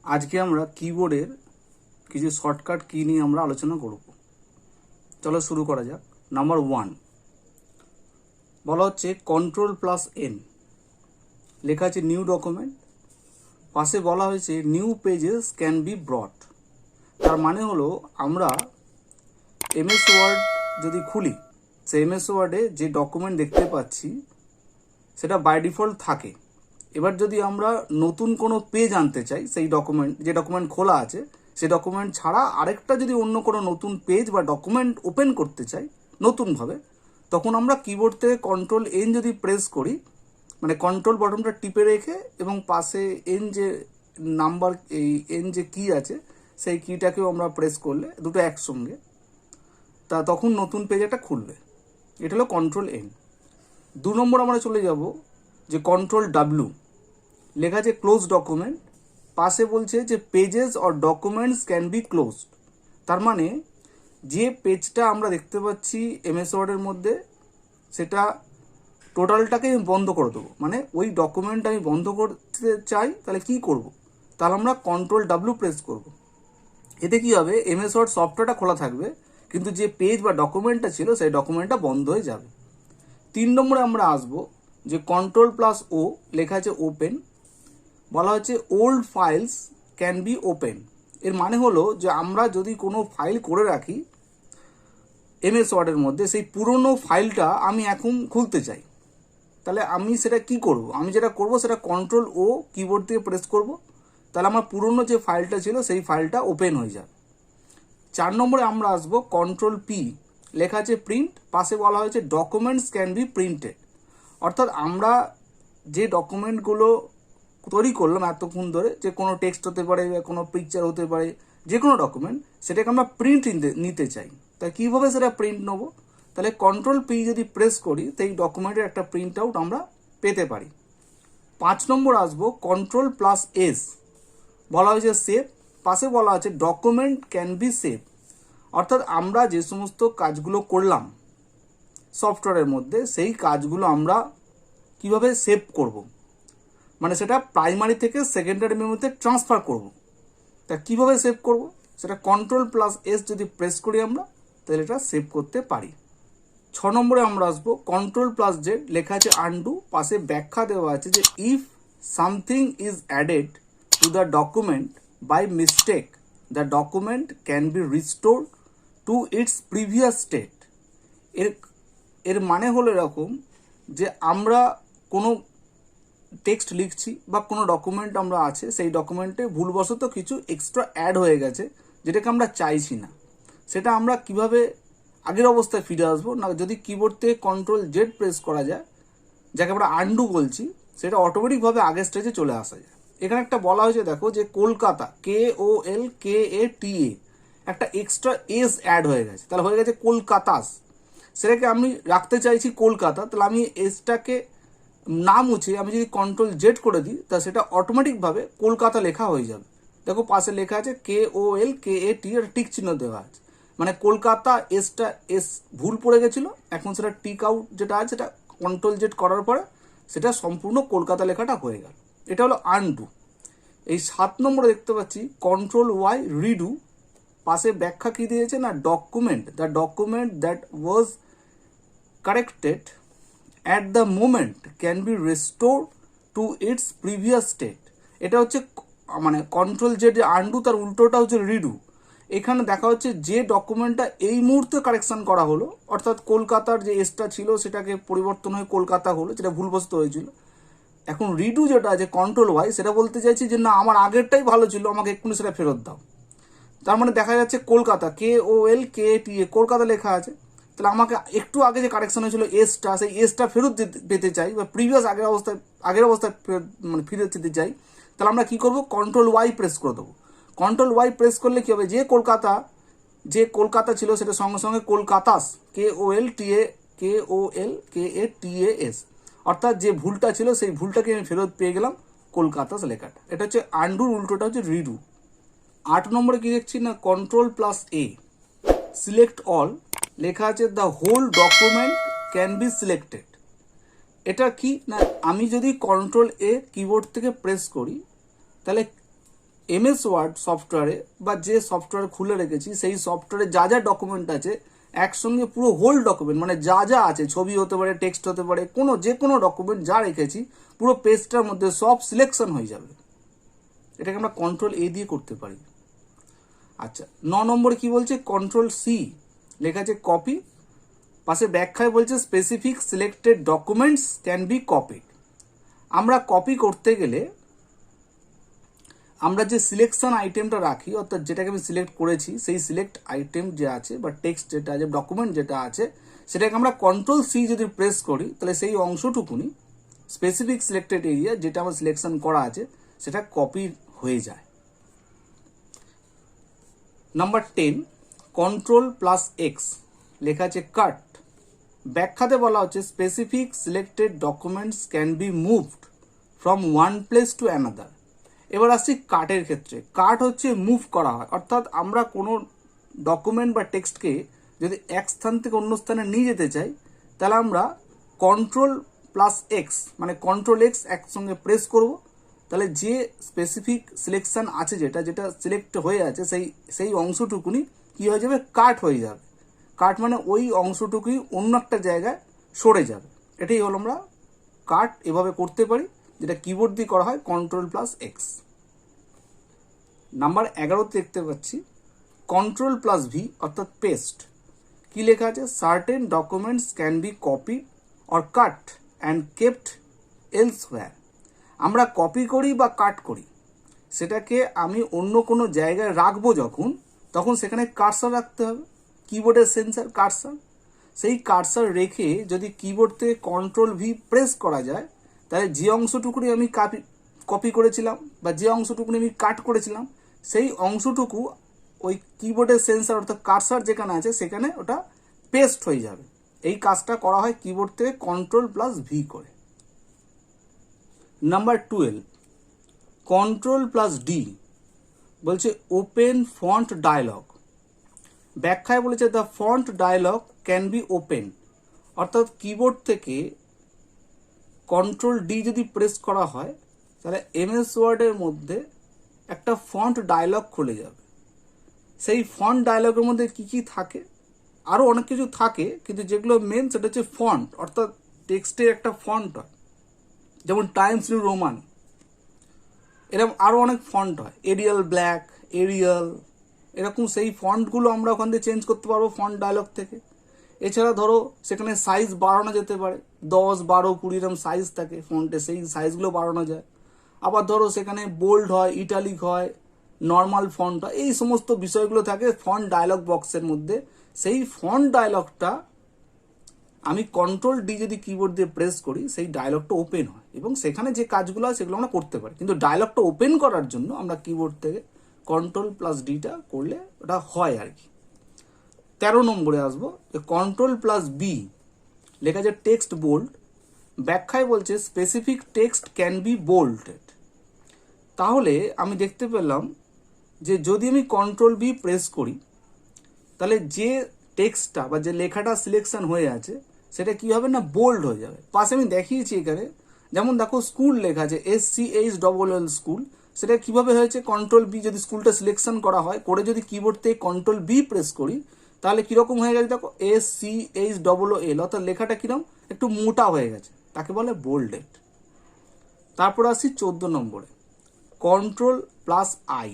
আজকে আমরা কিবোর্ডের কিছু শর্টকাট কি নিয়ে আমরা আলোচনা করব। চলো শুরু করা যাক। নাম্বার 1 বলা হচ্ছে Ctrl+N, লেখা আছে নিউ ডকুমেন্ট, পাশে বলা হয়েছে নিউ পেজেস ক্যান বি ব্রট। তার মানে হলো আমরা এমএস ওয়ার্ড যদি খুলি, সেই এমএস ওয়ার্ডে যে ডকুমেন্ট দেখতে পাচ্ছি সেটা বাই ডিফল্ট থাকে। এবার যদি আমরা নতুন কোনো পেজ আনতে চাই, সেই যে ডকুমেন্ট খোলা আছে সেই ডকুমেন্ট ছাড়া আরেকটা যদি অন্য কোনো নতুন পেজ বা ডকুমেন্ট ওপেন করতে চাই নতুনভাবে, তখন আমরা কিবোর্ড থেকে Ctrl+N যদি প্রেস করি, মানে কন্ট্রোল বটনটা টিপে রেখে এবং পাশে এন যে নাম্বার, এই এন যে কি আছে সেই কিটাকেও আমরা প্রেস করলে দুটো একসঙ্গে, তখন নতুন পেজ একটা খুলবে। এটা হলো Ctrl+N। 2 নম্বর আমরা চলে যাব যে Ctrl+W, লেখা আছে ক্লোজ ডকুমেন্ট, পাশে বলছে যে pages or documents can be closed. তার মানে যে পেজটা আমরা দেখতে পাচ্ছি এমএস ওয়ার্ডের মধ্যে সেটা টোটালটাকে আমি বন্ধ করে দেবো, মানে ওই ডকুমেন্ট আমি বন্ধ করতে চাই, তাহলে কি করব? তাহলে আমরা Ctrl+W প্রেস করব। এতে কি হবে, এমএস ওয়ার্ড সফটওয়্যারটা খোলা থাকবে কিন্তু যে পেজ বা ডকুমেন্টটা ছিল সেই ডকুমেন্টটা বন্ধ হয়ে যাবে। 3 নম্বরে আমরা আসবো যে Ctrl+O, লেখা আছে ওপেন, বলা হচ্ছে old files can be open. এর মানে হলো যে আমরা যদি কোনো ফাইল করে রাখি এমএস ওয়ার্ডের মধ্যে, সেই পুরনো ফাইলটা আমি এখন খুলতে চাই, তাহলে আমি সেটা কি করব? আমি যেটা করব সেটা Ctrl+O কিবোর্ড দিয়ে প্রেস করব, তাহলে আমার পুরনো যে ফাইলটা ছিল সেই ফাইলটা ওপেন হয়ে যাবে। 4 নম্বরে আমরা আসবো Ctrl+P, লেখা আছে প্রিন্ট, পাশে বলা হয়েছে ডকুমেন্টস ক্যান বি প্রিন্টেড। অর্থাৎ আমরা যে ডকুমেন্টগুলো তৈরি করলাম এতক্ষণ ধরে, যে কোনো টেক্সট হতে পারে বা কোনো পিকচার হতে পারে, যে কোনো ডকুমেন্ট, সেটাকে আমরা প্রিন্ট নিতে চাই। তাই কীভাবে সেটা প্রিন্ট নেব? তাহলে Ctrl+P যদি প্রেস করি সেই ডকুমেন্টের একটা প্রিন্ট আউট আমরা পেতে পারি। 5 নম্বর আসবো Ctrl+S, বলা হয়েছে সেভ, পাশে বলা আছে ডকুমেন্ট ক্যান বি সেভ। অর্থাৎ আমরা যে সমস্ত কাজগুলো করলাম সফটওয়্যারের মধ্যে সেই কাজগুলো আমরা কিভাবে সেভ করব, মানে সেটা প্রাইমারি থেকে সেকেন্ডারি মেমোরিতে ট্রান্সফার করব। তা কীভাবে সেভ করব? সেটা Ctrl+S যদি প্রেস করি আমরা, তাহলে এটা সেভ করতে পারি। 6 নম্বরে আমরা আসবো Ctrl+Z, লেখা আছে আনডু, পাশে ব্যাখ্যা দেওয়া আছে যে if something is added to the document by mistake the document can be restore to its previous state. এর মানে হলো এরকম যে আমরা কোনো টেক্সট লিখছি বা কোনো ডকুমেন্ট আমরা আছে, সেই ডকুমেন্টে ভুলবশত কিছু এক্সট্রা অ্যাড হয়ে গেছে যেটাকে আমরা চাইছি না, সেটা আমরা কিভাবে আগের অবস্থায় ফিরে আসবো না, যদি কিবোর্ড থেকে Ctrl+Z প্রেস করা যায়, যাকে আমরা আনডু বলছি, সেটা অটোমেটিকভাবে আগের স্টেজে চলে আসা যায়। এখানে একটা বলা হয়েছে দেখো যে কলকাতা, KOLKATA, একটা এক্সট্রা এস অ্যাড হয়ে গেছে, তাহলে হয়ে গেছে কলকাতাস। সেটাকে আমি রাখতে চাইছি কলকাতা, তাহলে আমি এসটাকে না মুছে আমি যদি Ctrl+Z করে দিই, তা সেটা অটোমেটিকভাবে কলকাতা লেখা হয়ে যাবে। দেখো পাশে লেখা আছে KOLKAT, আর টিক চিহ্ন দেওয়া আছে, মানে কলকাতা এসটা এস ভুল পড়ে গেছিলো, এখন সেটা টিক আউট যেটা আছে সেটা Ctrl+Z করার পরে সেটা সম্পূর্ণ কলকাতা লেখাটা হয়ে গেল। এটা হলো আনডু। এই 7 নম্বরে দেখতে পাচ্ছি Ctrl+Y রিডু, পাশে ব্যাখ্যা কি দিয়েছে না the document that was corrected at the moment can be restored to its previous state। এটা হচ্ছে মানে Ctrl+Z আনডু, তার উল্টোটা হচ্ছে রিডু। এখানে দেখা হচ্ছে যে ডকুমেন্টটা এই মুহূর্তে কারেকশন করা হলো, অর্থাৎ কলকাতার যে এসটা ছিল সেটাকে পরিবর্তন হয়ে কলকাতা হলো, যেটা ভুলবশত হয়েছিল। এখন রিডু যেটা আছে Ctrl+Y, সেটা বলতে চাইছি যে না, আমার আগেরটাই ভালো ছিল, আমাকে এক্ষুনি সেটা ফেরত দাও। তার মানে দেখা যাচ্ছে কলকাতা, KOLKATA, কলকাতা লেখা আছে, তাহলে আমাকে একটু আগে যে কারেকশন হয়েছিল এসটা, সেই এসটা ফেরত পেতে চাই, বা প্রিভিয়াস আগের অবস্থায় মানে ফিরে যেতে চাই, তাহলে আমরা কি করব? Ctrl+Y প্রেস করে দেবো। Ctrl+Y প্রেস করলে কি হবে, যে কলকাতা ছিল সেটা সঙ্গে সঙ্গে কলকাতাস, KOLKATAS, অর্থাৎ যে ভুলটা ছিল সেই ভুলটাকে আমি ফেরত পেয়ে গেলাম কলকাতাস লেখাটা। এটা হচ্ছে আনডুর উল্টোটা হচ্ছে রিডু। 8 নম্বরে কি দেখছি না Ctrl+A, সিলেক্ট অল, লেখা আছে the whole document can be selected. এটা কি না, আমি যদি Ctrl+A কিবোর্ড থেকে প্রেস করি, তাহলে এমএস ওয়ার্ড সফটওয়্যারে বা যে সফটওয়্যার খুলে রেখেছি সেই সফটওয়্যারে যা যা ডকুমেন্ট আছে একসঙ্গে পুরো হোল ডকুমেন্ট মানে যা যা আছে, ছবি হতে পারে, টেক্সট হতে পারে, যে কোনো ডকুমেন্ট যা রেখেছি পুরো পেজটার মধ্যে সব সিলেকশন হয়ে যাবে। এটাকে আমরা কন্ট্রোল এ দিয়ে করতে পারি। আচ্ছা, 9 নম্বরে কি বলছে, কন্ট্রোল সি, লেখা আছে কপি, পাশে ব্যাখ্যায় বলছে specific selected documents can be copied. আমরা কপি করতে গেলে আমরা যে সিলেকশন আইটেমটা রাখি, অর্থাৎ যেটাকে আমি সিলেক্ট করেছি সেই সিলেক্ট আইটেম যে আছে বা টেক্সট যেটা আছে, ডকুমেন্ট যেটা আছে, সেটাকে আমরা কন্ট্রোল সি যদি প্রেস করি তাহলে সেই অংশটুকুনি স্পেসিফিক সিলেক্টেড এরিয়া যেটা আমার সিলেকশন করা আছে সেটা কপি হয়ে যায়। নাম্বার 10, কন্ট্রোল প্লাস এক্স, লেখা আছে কাট। ব্যাখ্যাতে বলা হচ্ছে specific selected documents can be moved from one place to another. এবার আসছি কাটের ক্ষেত্রে। কাট হচ্ছে মুভ করা হয়, অর্থাৎ আমরা কোনো ডকুমেন্ট বা টেক্সটকে যদি এক স্থান থেকে অন্য স্থানে নিয়ে যেতে চাই তাহলে আমরা কন্ট্রোল প্লাস এক্স মানে কন্ট্রোল এক্স একসঙ্গে প্রেস করব, তাহলে যে স্পেসিফিক সিলেকশন আছে যেটা সিলেক্ট হয়ে আছে সেই অংশটুকুনি কি হয়ে যাবে, কাট হয়ে যাবে। কাট মানে ওই অংশটুকুই অন্য একটা জায়গায় সরে যাবে। এটাই হলো আমরা কাট এভাবে করতে পারি, যেটা কিবোর্ড দিয়ে করা হয় কন্ট্রোল প্লাস এক্স। নাম্বার 11 দেখতে পাচ্ছি কন্ট্রোল প্লাস ভি অর্থাৎ পেস্ট। কি লেখা আছে, certain documents can be copy or cut and kept elsewhere. আমরা কপি করি বা কাট করি, সেটাকে আমি অন্য কোনো জায়গায় রাখবো তখন সেখানে কার্সার রাখতে হবে, কিবোর্ডের সেন্সার কার্সার। সেই কার্সার রেখে যদি কিবোর্ড থেকে কন্ট্রোল ভি প্রেস করা যায় তাহলে যে অংশটুকুনি আমি কপি করেছিলাম বা যে অংশটুকুনি আমি কাট করেছিলাম সেই অংশটুকু ওই কিবোর্ডের সেন্সার অর্থাৎ কার্সার যেখানে আছে সেখানে ওটা পেস্ট হয়ে যাবে। এই কাজটা করা হয় কিবোর্ড থেকে কন্ট্রোল প্লাস ভি করে। নাম্বার 12, কন্ট্রোল প্লাস ডি, বলছে ওপেন ফন্ট ডায়লগ। ব্যাখ্যায় বলেছে the font dialog can be open, অর্থাৎ কিবোর্ড থেকে কন্ট্রোল ডি যদি প্রেস করা হয় তাহলে এমএস ওয়ার্ডের মধ্যে একটা ফন্ট ডায়লগ খুলে যাবে। সেই ফন্ট ডায়লগের মধ্যে কি কি থাকে, আরও অনেক কিছু থাকে, কিন্তু যেগুলো মেন সেটা হচ্ছে ফন্ট, অর্থাৎ টেক্সটের একটা ফন্ট হয়, যেমন টাইমস নিউ রোমান, এরকম আরও অনেক ফন্ট হয়, এরিয়াল ব্ল্যাক, এরিয়াল, এরকম সেই ফন্টগুলো আমরা ওখান থেকে চেঞ্জ করতে পারবো ফন্ট ডায়লগ থেকে। এছাড়া ধরো সেখানে সাইজ বাড়ানো যেতে পারে, 10, 12, 20 এরকম সাইজ থাকে ফন্টে, সেই সাইজগুলো বাড়ানো যায়। আবার ধরো সেখানে বোল্ড হয়, ইটালিক হয়, নর্মাল ফন্ট হয়, এই সমস্ত বিষয়গুলো থাকে ফন্ট ডায়লগ বক্সের মধ্যে। সেই ফন্ট ডায়লগটা আমি কন্ট্রোল ডি যদি কিবোর্ড দিয়ে প্রেস করি সেই ডায়লগটা ওপেন হয় এবং সেখানে যে কাজগুলো হয় সেগুলো আমরা করতে পারি। কিন্তু ডায়লগটা ওপেন করার জন্য আমরা কিবোর্ড থেকে কন্ট্রোল প্লাস ডিটা করলে ওটা হয় আর কি। 13 নম্বরে আসবো, কন্ট্রোল প্লাস বি, লেখা আছে টেক্সট বোল্ড। ব্যাখ্যায় বলছে specific text can be bolded. তাহলে আমি দেখতে পেলাম যে যদি আমি কন্ট্রোল বি প্রেস করি তাহলে যে টেক্সটটা বা যে লেখাটা সিলেকশন হয়ে আছে সেটা কি হবে না, বোল্ড হয়ে যাবে। পাশে আমি দেখিয়েছি এখানে, যেমন দেখো স্কুল লেখা আছে SCHLL স্কুল, সেটা কিভাবে হয়েছে, কন্ট্রোল বি যদি স্কুলটা সিলেকশন করা হয় করে যদি কিবোর্ড থেকে কন্ট্রোল বি প্রেস করি তাহলে কিরকম হয়ে গেছে দেখো, SCHLL, অর্থাৎ লেখাটা কিরকম একটু মোটা হয়ে গেছে, তাকে বলে বোল্ডেড। তারপর আসি 14 নম্বরে, কন্ট্রোল প্লাস আই,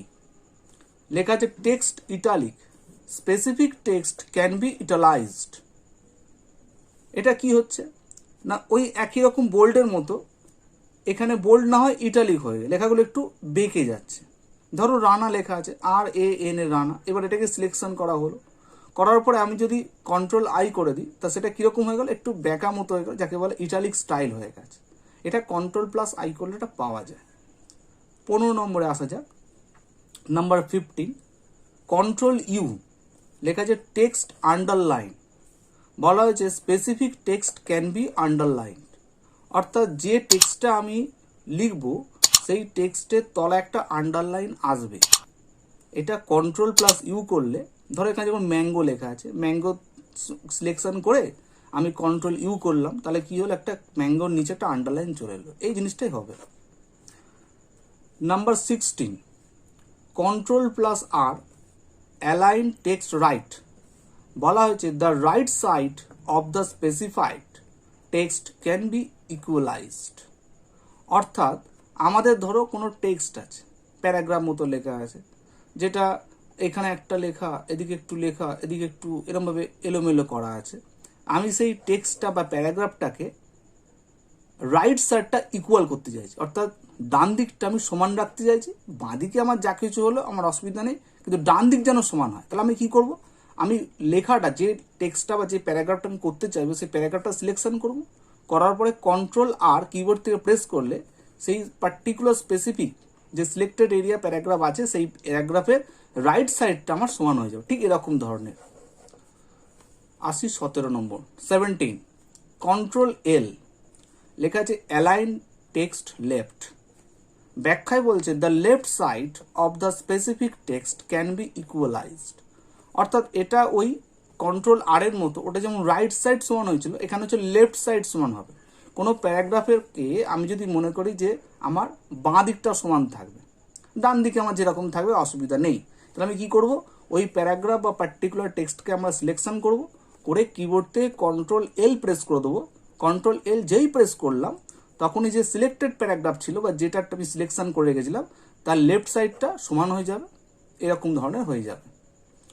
লেখা আছে text italic, specific text can be italicized. এটা কি হচ্ছে না, ওই একই রকম বোল্ডের মতো এখানে বোল্ড না হয় ইটালিক হয়ে লেখাগুলো একটু বেঁকে যাচ্ছে। ধরো রানা লেখা আছে, RAN এর রানা, এবার এটাকে সিলেকশন করা হলো, করার পরে আমি যদি কন্ট্রোল আই করে দিই তা সেটা কীরকম হয়ে গেল, একটু বেঁকা মতো হয়ে গেল, যাকে বলে ইটালিক স্টাইল হয়ে গেছে। এটা কন্ট্রোল প্লাস আই করলে এটা পাওয়া যায়। 15 নম্বরে আসা যাক, নাম্বার 15, কন্ট্রোল ইউ, লেখা আছে টেক্সট আন্ডারলাইন। বলা হয়েছে specific text can B underline, অর্থাৎ যে টেক্সটটা আমি লিখব সেই টেক্সটের তলা একটা আন্ডারলাইন আসবে। এটা কন্ট্রোল প্লাস ইউ করলে, ধরো এখানে যেমন ম্যাঙ্গো লেখা আছে, ম্যাঙ্গো সিলেকশন করে আমি কন্ট্রোল ইউ করলাম, তাহলে কি হলো, একটা ম্যাঙ্গোর নিচে একটা আন্ডারলাইন চলে এলো। এই জিনিসটাই হবে। নাম্বার 16, কন্ট্রোল প্লাস আর অ্যালাইন টেক্সট রাইট, বলা হয়েছে the right side of the specified text can B equalised. অর্থাৎ আমাদের ধরো কোনো টেক্সট আছে, প্যারাগ্রাফ মতো লেখা আছে, যেটা এখানে একটা লেখা, এদিকে একটু লেখা, এদিকে একটু এরমভাবে এলোমেলো করা আছে। আমি সেই টেক্সটটা বা প্যারাগ্রাফটাকে রাইট সাইডটা ইকুয়াল করতে চাইছি, অর্থাৎ ডান দিকটা আমি সমান রাখতে চাইছি। বাঁ দিকে আমার যা কিছু হলো আমার অসুবিধা নেই, কিন্তু ডান দিক যেন সমান হয়। তাহলে আমি কি করব, আমি লেখাটা, যে টেক্সটটা বা যে প্যারাগ্রাফটা আমি করতে চাইবো সেই প্যারাগ্রাফটা সিলেকশন করব। করার পরে কন্ট্রোল আর কিবোর্ড থেকে প্রেস করলে সেই পার্টিকুলার স্পেসিফিক যে সিলেক্টেড এরিয়া প্যারাগ্রাফ আছে সেই প্যারাগ্রাফের রাইট সাইডটা আমার সমান হয়ে যাবে। ঠিক এরকম ধরনের। 17 নম্বর 17 কন্ট্রোল এল, লেখা আছে অ্যালাইন টেক্সট লেফট। ব্যাখ্যায় বলছে the left side of the specific text can B equalised. অর্থাৎ এটা ওই কন্ট্রোল আর এর মতো, ওটা যেমন রাইট সাইড সমান হয়েছিল, এখানে হচ্ছে লেফট সাইড সমান হবে। কোনো প্যারাগ্রাফেরকে আমি যদি মনে করি যে আমার বাঁ দিকটা সমান থাকবে, ডান দিকে আমার যেরকম থাকবে অসুবিধা নেই, তাহলে আমি কি করব, ওই প্যারাগ্রাফ বা পার্টিকুলার টেক্সটকে আমরা সিলেকশন করব, করে কিবোর্ড থেকে কন্ট্রোল এল প্রেস করে দেবো। কন্ট্রোল এল যেই প্রেস করলাম তখনই যে সিলেক্টেড প্যারাগ্রাফ ছিল বা যেটা আমি সিলেকশন করে রেখেছিলাম তার লেফট সাইডটা সমান হয়ে যাবে, এরকম ধরনের হয়ে যাবে।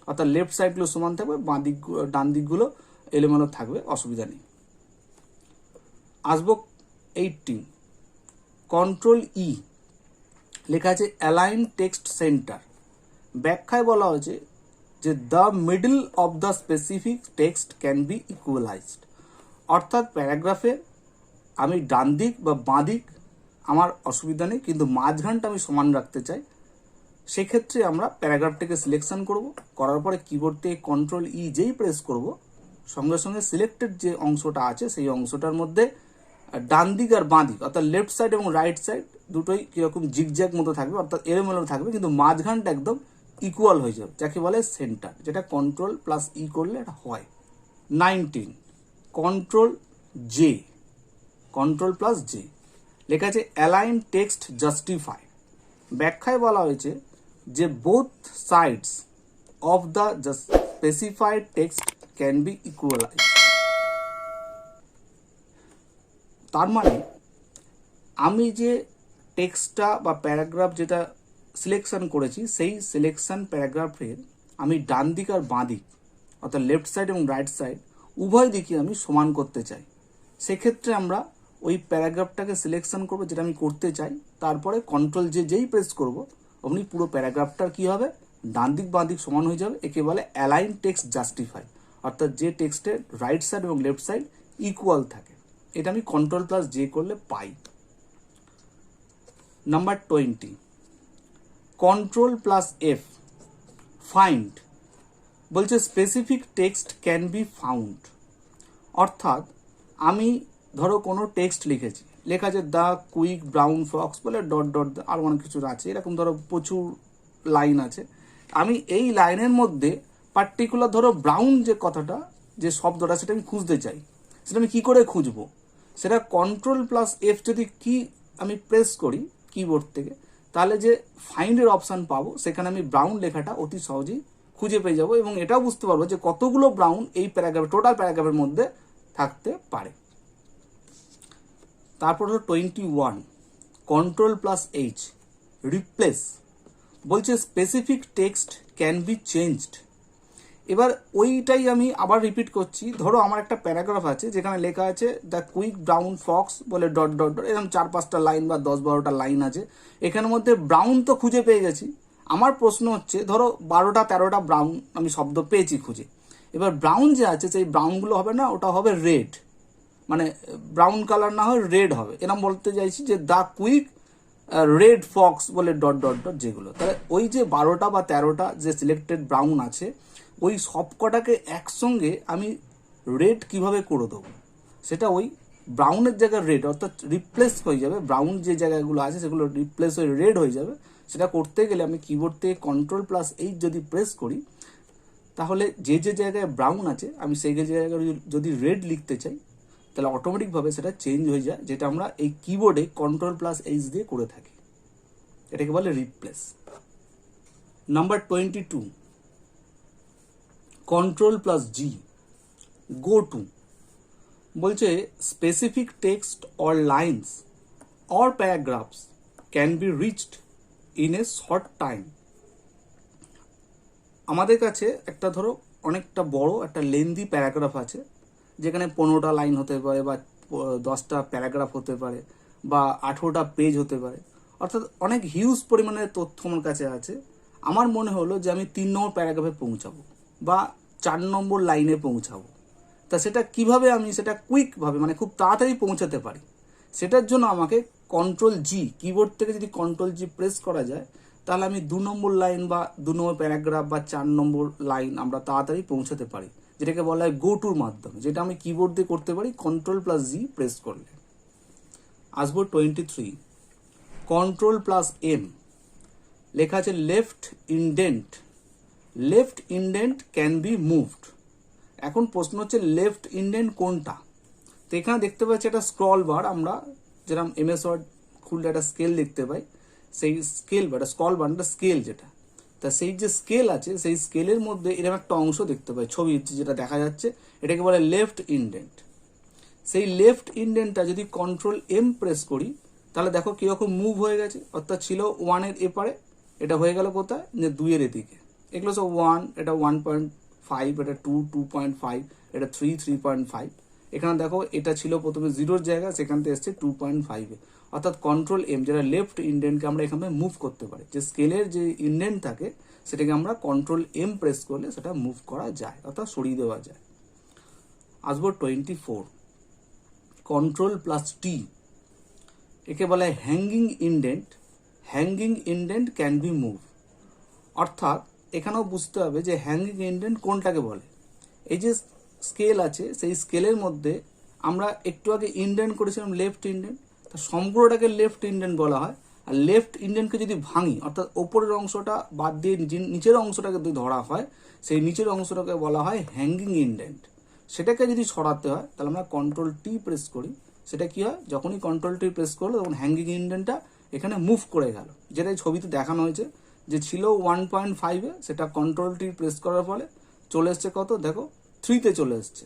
অর্থাৎ লেফট সাইডগুলো সমান থাকবে, বাঁ দিক ডান দিকগুলো এলোমেলো থাকবে, অসুবিধা নেই। আসবো 18 কন্ট্রোল ই, লেখা আছে অ্যালাইন টেক্সট সেন্টার। ব্যাখ্যায় বলা হয়েছে যে the middle of the specific text can B equalised. অর্থাৎ প্যারাগ্রাফে আমি ডান দিক বা বাঁ দিক আমার অসুবিধা নেই, কিন্তু মাঝখানটা আমি সমান রাখতে চাই। সেক্ষেত্রে আমরা প্যারাগ্রাফটাকে সিলেকশন করব, করার পরে কিবোর্ড থেকে কন্ট্রোল ই যেই প্রেস করব সঙ্গে সঙ্গে সিলেক্টেড যে অংশটা আছে সেই অংশটার মধ্যে ডান দিক আর বাঁ দিক অর্থাৎ লেফট সাইড এবং রাইট সাইড দুটোই কিরকম জিগজ্যাগ মতো থাকবে, অর্থাৎ এলোমেলো থাকবে, কিন্তু মাঝখানটা একদম ইকুয়াল হয়ে যাবে, যাকে বলে সেন্টার, যেটা কন্ট্রোল প্লাস ই করলে এটা হয়। 19 control J, control plus J, লেখা আছে অ্যালাইন টেক্সট জাস্টিফাই। ব্যাখ্যায় বলা হয়েছে যে both sides of the specified text can B equalise. তার মানে আমি যে টেক্সটটা বা প্যারাগ্রাফ যেটা সিলেকশন করেছি সেই সিলেকশন প্যারাগ্রাফের আমি ডান দিক আর বাঁ দিক অর্থাৎ লেফট সাইড এবং রাইট সাইড উভয় দিকে আমি সমান করতে চাই। সেক্ষেত্রে আমরা ওই প্যারাগ্রাফটাকে সিলেকশন করবো যেটা আমি করতে চাই, তারপরে কন্ট্রোল যেই প্রেস করব অমনি পুরো প্যারাগ্রাফটার কি হবে, ডান দিক বাঁ দিক সমান হয়ে যাবে। একে বলে অ্যালাইন টেক্সট জাস্টিফাই, অর্থাৎ যে টেক্সটের রাইট সাইড এবং লেফট সাইড ইকুয়াল থাকে। এটা আমি কন্ট্রোল প্লাস জে করলে পাই। Number 20 control plus F find, বলছে specific text can be found. অর্থাৎ আমি ধরো কোনো টেক্সট লিখেছি, লেখা আছে দ্য কুইক ব্রাউন ফক্স বলে ডট ডট আর অনেক কিছু আছে, এরকম ধরো প্রচুর লাইন আছে। আমি এই লাইনের মধ্যে পার্টিকুলার ধরো ব্রাউন যে কথাটা যে শব্দটা সেটা আমি খুঁজতে চাই, সেটা আমি কি করে খুঁজবো, সেটা কন্ট্রোল প্লাস এফ যদি কি আমি প্রেস করি কিবোর্ড থেকে, তাহলে যে ফাইন্ডের অপশান পাবো সেখানে আমি ব্রাউন লেখাটা অতি সহজেই খুঁজে পেয়ে যাবো এবং এটাও বুঝতে পারবো যে কতগুলো ব্রাউন এই প্যারাগ্রাফ টোটাল প্যারাগ্রাফের মধ্যে থাকতে পারে। তারপর হলো 21 কন্ট্রোল প্লাস এইচ রিপ্লেস, বলছে specific text can be changed. এবার ওইটাই আমি আবার রিপিট করছি। ধরো আমার একটা প্যারাগ্রাফ আছে যেখানে লেখা আছে দ্য কুইক ব্রাউন ফক্স বলে ডট ডট ডট, এরকম 4-5টা লাইন বা 10-12টা লাইন আছে। এখানের মধ্যে ব্রাউন তো খুঁজে পেয়ে গেছি, আমার প্রশ্ন হচ্ছে ধরো 12-13টা ব্রাউন আমি শব্দ পেয়েছি খুঁজে। এবার ব্রাউন যে আছে সেই ব্রাউনগুলো হবে না, ওটা হবে রেড, মানে ব্রাউন কালার না হয় রেড হবে, এরকম বলতে চাইছি যে দ্য কুইক রেড ফক্স বলে ডট ডট ডট যেগুলো। তাহলে ওই যে 12টা বা 13টা যে সিলেক্টেড ব্রাউন আছে ওই সবকটাকে একসঙ্গে আমি রেড কিভাবে করে দেবো, সেটা ওই ব্রাউনের জায়গায় রেড অর্থাৎ রিপ্লেস হয়ে যাবে, ব্রাউন যে জায়গাগুলো আছে সেগুলো রিপ্লেস হয়ে রেড হয়ে যাবে। সেটা করতে গেলে আমি কিবোর্ড থেকে কন্ট্রোল প্লাস এইচ যদি প্রেস করি তাহলে যে যে জায়গায় ব্রাউন আছে আমি সেই জায়গায় যদি রেড লিখতে চাই তাহলে অটোমেটিকভাবে সেটা চেঞ্জ হয়ে যায়, যেটা আমরা এই কিবোর্ডে কন্ট্রোল প্লাস এইচ দিয়ে করে থাকি। এটাকে বলে replace. Number 22, control plus G, go to. বলছে specific text or lines or paragraphs can be reached in a short time. আমাদের কাছে একটা ধরো অনেকটা বড় একটা লেন্দি প্যারাগ্রাফ আছে, যেখানে 15টা লাইন হতে পারে বা 10টা প্যারাগ্রাফ হতে পারে বা 18টা পেজ হতে পারে, অর্থাৎ অনেক হিউজ পরিমাণের তথ্য আমার কাছে আছে। আমার মনে হলো যে আমি 3 নম্বর প্যারাগ্রাফে পৌঁছাবো বা 4 নম্বর লাইনে পৌঁছাবো। তা সেটা কিভাবে আমি সেটা কুইকভাবে মানে খুব তাড়াতাড়ি পৌঁছাতে পারি, সেটার জন্য আমাকে কন্ট্রোল জি, কিবোর্ড থেকে যদি কন্ট্রোল জি প্রেস করা যায়, তাহলে আমি 2 নম্বর লাইন বা 2 নম্বর প্যারাগ্রাফ বা 4 নম্বর লাইন আমরা তাড়াতাড়ি পৌঁছাতে পারি, যেটাকে বলা হয় গো টুর মাধ্যমে, যেটা আমি কিবোর্ড দিয়ে করতে পারি কন্ট্রোল প্লাস জি প্রেস করলে। আসবো 23, কন্ট্রোল প্লাস এম। লেখা আছে left indent, left indent can be moved. এখন প্রশ্ন হচ্ছে লেফট ইন্ডেন্ট কোনটা? তো এখানে দেখতে পাচ্ছি একটা স্ক্রল বার, আমরা যেরকম এমএস ওয়ার্ড খুললে একটা স্কেল দেখতে পাই, সেই স্কেল বা স্ক্রল বার একটা স্কেল যেটা, তা সেই যে স্কেল আছে সেই স্কেলের মধ্যে এরকম একটা অংশ দেখতে পাই, ছবি যেটা দেখা যাচ্ছে, এটাকে বলে লেফট ইন্ডেন্ট। সেই লেফট ইন্ডেন্টটা যদি কন্ট্রোল এম প্রেস করি, তাহলে দেখো কিরকম মুভ হয়ে গেছে, অর্থাৎ ছিল 1-এর এপারে, এটা হয়ে গেল কোথায়, যে 2-এর এদিকে। এগুলো সব 1, এটা 1.5, এটা 2, 2.5, এটা 3, 3.5। এখানে দেখো এটা ছিল প্রথমে 0-র জায়গা, সেখান থেকে এসছে 2.5-এ। অর্থাৎ কন্ট্রোল এম, যেটা লেফট ইন্ডেন্টকে আমরা এখানে মুভ করতে পারি, যে স্কেলের যে ইন্ডেন্ট থাকে সেটাকে আমরা কন্ট্রোল এম প্রেস করলে সেটা মুভ করা যায়, অর্থাৎ সরিয়ে দেওয়া যায়। আসবো 24, কন্ট্রোল প্লাস টি। একে বলে hanging indent, hanging indent can B move. অর্থাৎ এখানেও বুঝতে হবে যে হ্যাঙ্গিং ইন্ডেন্ট কোনটাকে বলে। এই যে স্কেল আছে সেই স্কেলের মধ্যে আমরা একটু আগে ইন্ডেন্ট করেছিলাম লেফট ইন্ডেন্ট, তা সম্পূর্ণটাকে লেফট ইন্ডেন্ট বলা হয়। আর লেফট ইন্ডেন্টকে যদি ভাঙি, অর্থাৎ ওপরের অংশটা বাদ দিয়ে নিচের অংশটাকে যদি ধরা হয়, সেই নিচের অংশটাকে বলা হয় হ্যাঙ্গিং ইন্ডেন্ট। সেটাকে যদি সরাতে হয় তাহলে আমরা কন্ট্রোল টি প্রেস করি, সেটা কি হয়, যখনই কন্ট্রোল টি প্রেস করলো তখন হ্যাঙ্গিং ইন্ডেন্টটা এখানে মুভ করে গেল, যেটা এই ছবিতে দেখানো হয়েছে, যে ছিল 1.5-এ, সেটা কন্ট্রোল টি প্রেস করার ফলে চলে এসছে কত, দেখো 3-তে চলে এসছে।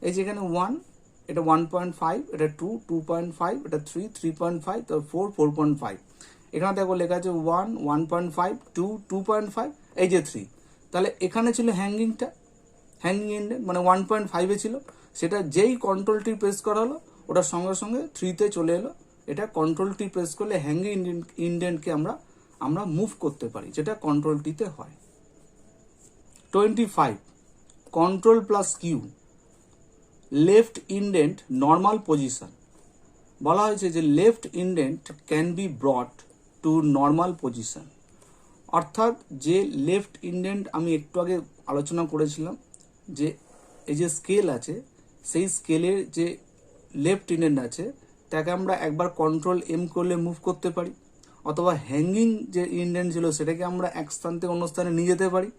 এই যে এখানে 1, এটা 1.5, এটা 2, 2.5, এটা 3, 3.5, তো 4, 4.5। এখানে দেখো লেখা আছে 1, 1.5, 2, 2.5, এই যে 3। তাহলে এখানে ছিল হ্যাঙ্গিংটা, হ্যাঙ্গিং ইন্ডেন্ট মানে 1.5-এ ছিল, সেটা যেই কন্ট্রোল টি প্রেস করা হলো ওটার সঙ্গে সঙ্গে 3-তে চলে এলো। এটা কন্ট্রোল টি প্রেস করলে হ্যাঙ্গিং ইন্ডেন্টকে আমরা মুভ করতে পারি, যেটা কন্ট্রোল টিতে হয়। 25, control plus Q, left indent normal position. বলা হয়েছে যে left indent can be brought to normal position. অর্থাৎ যে লেফট ইন্ডেন্ট আমি একটু আগে আলোচনা করেছিলাম, যে এই যে স্কেল আছে সেই স্কেলের যে লেফট ইন্ডেন্ট আছে তাকে আমরা একবার কন্ট্রোল এম করলে মুভ করতে পারি, অথবা হ্যাঙ্গিং যে ইন্ডেন্ট ছিল সেটাকে আমরা এক স্থান থেকে অন্য স্থানে নিয়ে যেতে পারি।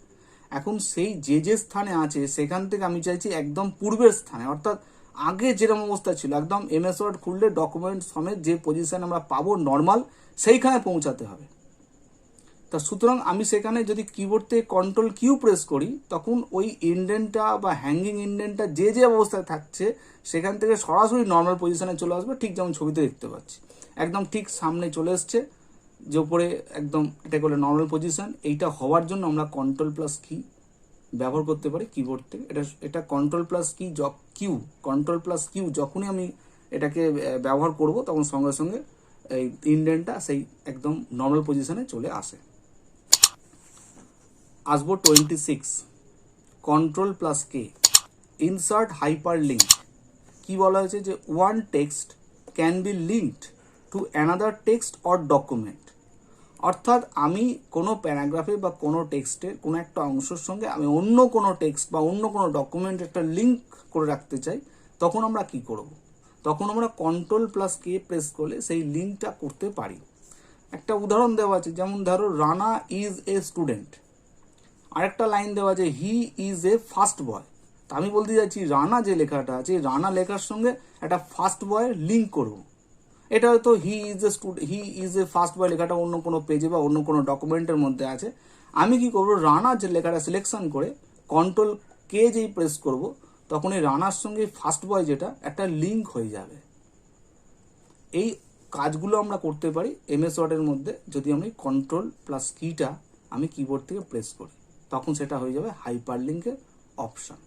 এখন সেই যে স্থানে আছে সেখান থেকে আমি চাইছি একদম পূর্বের স্থানে, অর্থাৎ আগে যেরকম অবস্থা ছিল একদম এমএস ওয়ার্ড খুললে ডকুমেন্ট সমেত যে পজিশন আমরা পাবো নর্মাল, সেইখানে পৌঁছাতে হবে। তা সুতরাং আমি সেখানে যদি কিবোর্ড থেকে কন্ট্রোল কিউ প্রেস করি, তখন ওই ইন্ডেন্টটা বা হ্যাঙ্গিং ইন্ডেন্টটা যে অবস্থায় থাকছে সেখান থেকে সরাসরি নর্মাল পজিশনে চলে আসবে, ঠিক যেমন ছবিতে দেখতে পাচ্ছি একদম ঠিক সামনে চলে এসছে, যে উপরে একদম এটা করলে নর্মাল পজিশন। এইটা হওয়ার জন্য আমরা কন্ট্রোল প্লাস কি ব্যবহার করতে পারি কিবোর্ড থেকে। এটা control plus control plus Q যখনই আমি এটাকে ব্যবহার করব তখন সঙ্গে সঙ্গে এই ইন্ডেন্টটা সেই একদম নর্মাল পজিশনে চলে আসে। আসবো 26, কন্ট্রোল প্লাস কে, ইনসার্ট হাইপার লিঙ্ক। কি বলা হয়েছে, যে one text can B linked to another text or document. অর্থাৎ আমি কোনো প্যারাগ্রাফে বা কোনো টেক্সটের কোনো একটা অংশের সঙ্গে আমি অন্য কোনো টেক্সট বা অন্য কোনো ডকুমেন্ট একটা লিঙ্ক করে রাখতে চাই, তখন আমরা কি করব, তখন আমরা কন্ট্রোল প্লাস কে প্রেস করলে সেই লিঙ্কটা করতে পারি। একটা উদাহরণ দেওয়া আছে, যেমন ধরো রানা ইজ এ স্টুডেন্ট, আরেকটা লাইন দেওয়া আছে he is a first boy. তা আমি বলতে চাইছি রানা যে লেখাটা আছে, রানা লেখার সঙ্গে একটা ফার্স্ট বয়ের লিঙ্ক করব। এটা হয়তো he is a first boy লেখাটা অন্য কোনো পেজে বা অন্য কোনো ডকুমেন্টের মধ্যে আছে, আমি কি করব, রানার যে লেখাটা সিলেকশন করে কন্ট্রোল কে যেই প্রেস করব, তখন এই রানার সঙ্গে ফার্স্ট বয় যেটা একটা লিঙ্ক হয়ে যাবে। এই কাজগুলো আমরা করতে পারি এমএস ওয়ার্ডের মধ্যে যদি আমি কন্ট্রোল প্লাস কিটা আমি কিবোর্ড থেকে প্রেস করি, তখন সেটা হয়ে যাবে হাইপার লিঙ্কের অপশন।